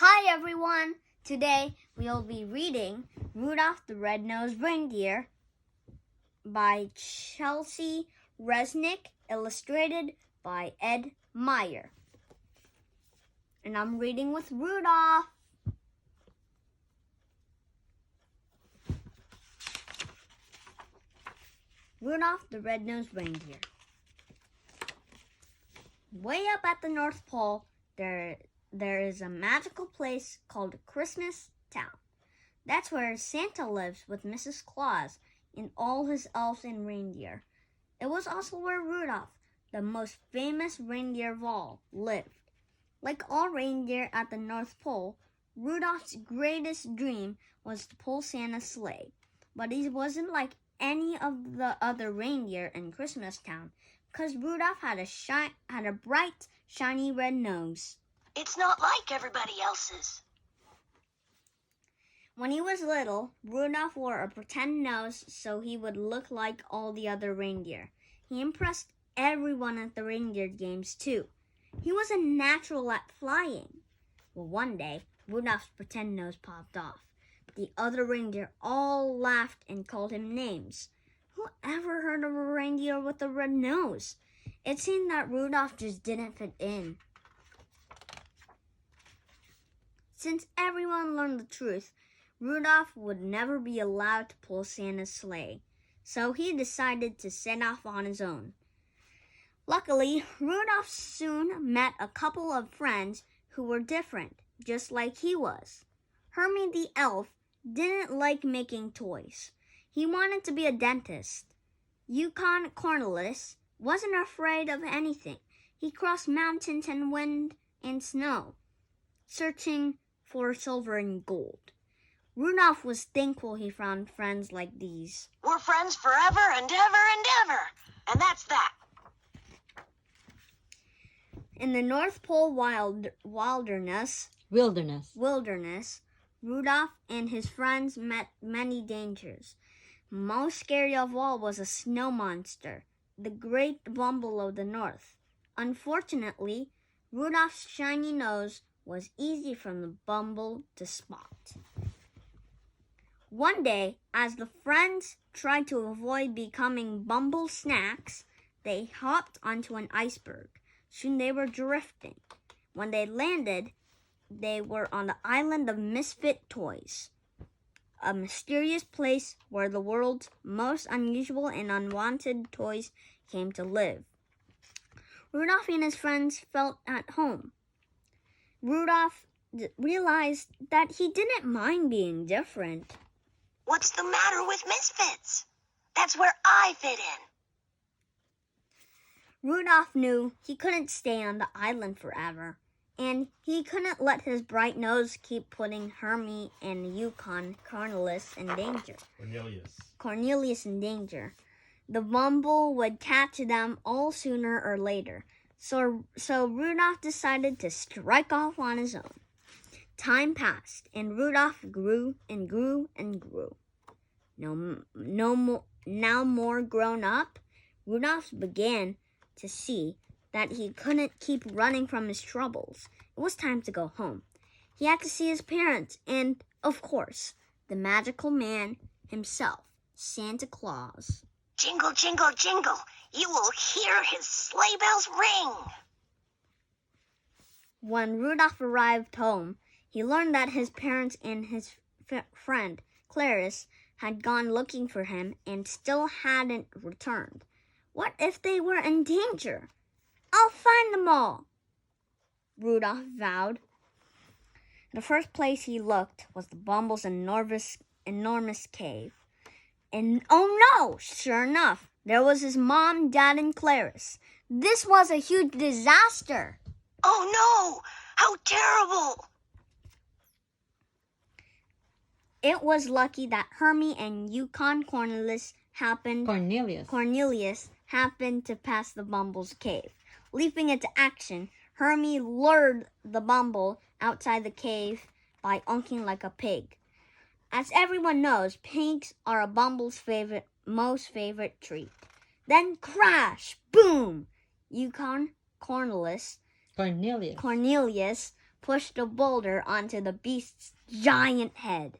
Hi everyone! Today we'll be reading Rudolph the Red-Nosed Reindeer by Chelsea Resnick, illustrated by Ed Meyer. And I'm reading with Rudolph. Rudolph the Red-Nosed Reindeer. Way up at the North Pole, there is a magical place called Christmas Town. That's where Santa lives with Mrs. Claus and all his elves and reindeer. It was also where Rudolph, the most famous reindeer of all, lived. Like all reindeer at the North Pole, Rudolph's greatest dream was to pull Santa's sleigh. But he wasn't like any of the other reindeer in Christmas Town because Rudolph had a bright, shiny red nose. It's not like everybody else's. When he was little, Rudolph wore a pretend nose so he would look like all the other reindeer. He impressed everyone at the reindeer games too. He was a natural at flying. Well, one day, Rudolph's pretend nose popped off. The other reindeer all laughed and called him names. Who ever heard of a reindeer with a red nose? It seemed that Rudolph just didn't fit in. Since everyone learned the truth, Rudolph would never be allowed to pull Santa's sleigh, so he decided to set off on his own. Luckily, Rudolph soon met a couple of friends who were different, just like he was. Hermie the elf didn't like making toys. He wanted to be a dentist. Yukon Cornelius wasn't afraid of anything. He crossed mountains and wind and snow, searching for silver and gold. Rudolph was thankful he found friends like these. We're friends forever and ever and ever. And that's that. In the North Pole wilderness, Rudolph and his friends met many dangers. Most scary of all was a snow monster, the great bumble of the north. Unfortunately, Rudolph's shiny nose was easy from the bumble to spot. One day, as the friends tried to avoid becoming bumble snacks, they hopped onto an iceberg. Soon they were drifting. When they landed, they were on the island of Misfit Toys, a mysterious place where the world's most unusual and unwanted toys came to live. Rudolph and his friends felt at home. Rudolph realized that he didn't mind being different. What's the matter with Misfits? That's where I fit in. Rudolph knew he couldn't stay on the island forever, and he couldn't let his bright nose keep putting Hermie and Yukon Cornelius in danger. Cornelius in danger. The bumble would catch them all sooner or later. So Rudolph decided to strike off on his own. Time passed, and Rudolph grew and grew and grew. Now more grown up, Rudolph began to see that he couldn't keep running from his troubles. It was time to go home. He had to see his parents and, of course, the magical man himself, Santa Claus. Jingle, jingle, jingle. You will hear his sleigh bells ring. When Rudolph arrived home, he learned that his parents and his friend, Clarice, had gone looking for him and still hadn't returned. What if they were in danger? I'll find them all, Rudolph vowed. The first place he looked was the bumble's enormous cave. And oh no, sure enough, there was his mom, dad, and Clarice. This was a huge disaster. Oh no, how terrible. It was lucky that Hermie and Yukon Cornelius happened to pass the bumble's cave. Leaping into action, Hermie lured the bumble outside the cave by unking like a pig. As everyone knows, pigs are a bumble's most favorite treat. Then crash! Boom! Yukon Cornelius pushed a boulder onto the beast's giant head.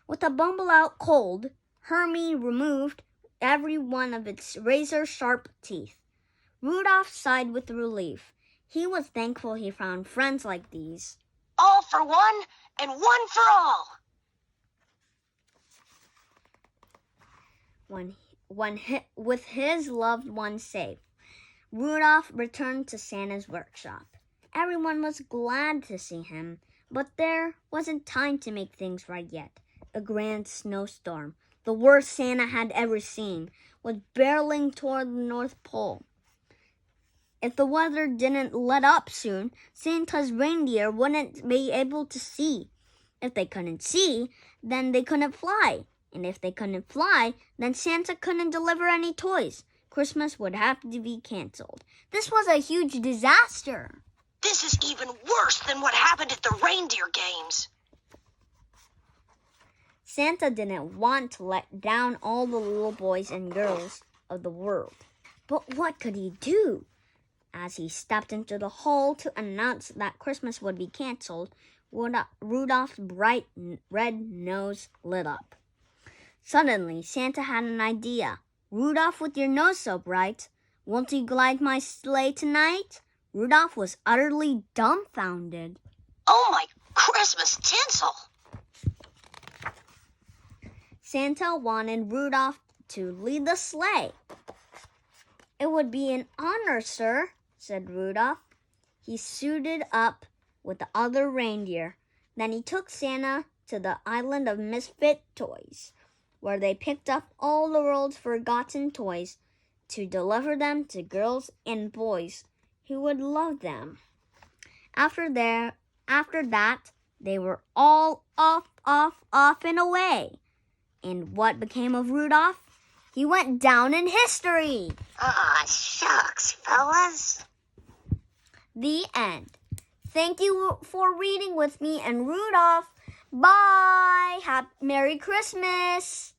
With a bumble out cold, Hermie removed every one of its razor-sharp teeth. Rudolph sighed with relief. He was thankful he found friends like these. All for one and one for all. With his loved one safe, Rudolph returned to Santa's workshop. Everyone was glad to see him, but there wasn't time to make things right yet. A grand snowstorm, the worst Santa had ever seen, was barreling toward the North Pole. If the weather didn't let up soon, Santa's reindeer wouldn't be able to see. If they couldn't see, then they couldn't fly. And if they couldn't fly, then Santa couldn't deliver any toys. Christmas would have to be canceled. This was a huge disaster. This is even worse than what happened at the reindeer games. Santa didn't want to let down all the little boys and girls of the world. But what could he do? As he stepped into the hall to announce that Christmas would be canceled, Rudolph's bright red nose lit up. Suddenly, Santa had an idea. Rudolph, with your nose so bright, won't you glide my sleigh tonight? Rudolph was utterly dumbfounded. Oh, my Christmas tinsel! Santa wanted Rudolph to lead the sleigh. It would be an honor, sir, said Rudolph. He suited up with the other reindeer. Then he took Santa to the island of Misfit toys, where they picked up all the world's forgotten toys to deliver them to girls and boys who would love them. After that, they were all off and away. And what became of Rudolph? He went down in history. Aw, shucks, fellas. The end. Thank you for reading with me and Rudolph. Bye. Merry Christmas.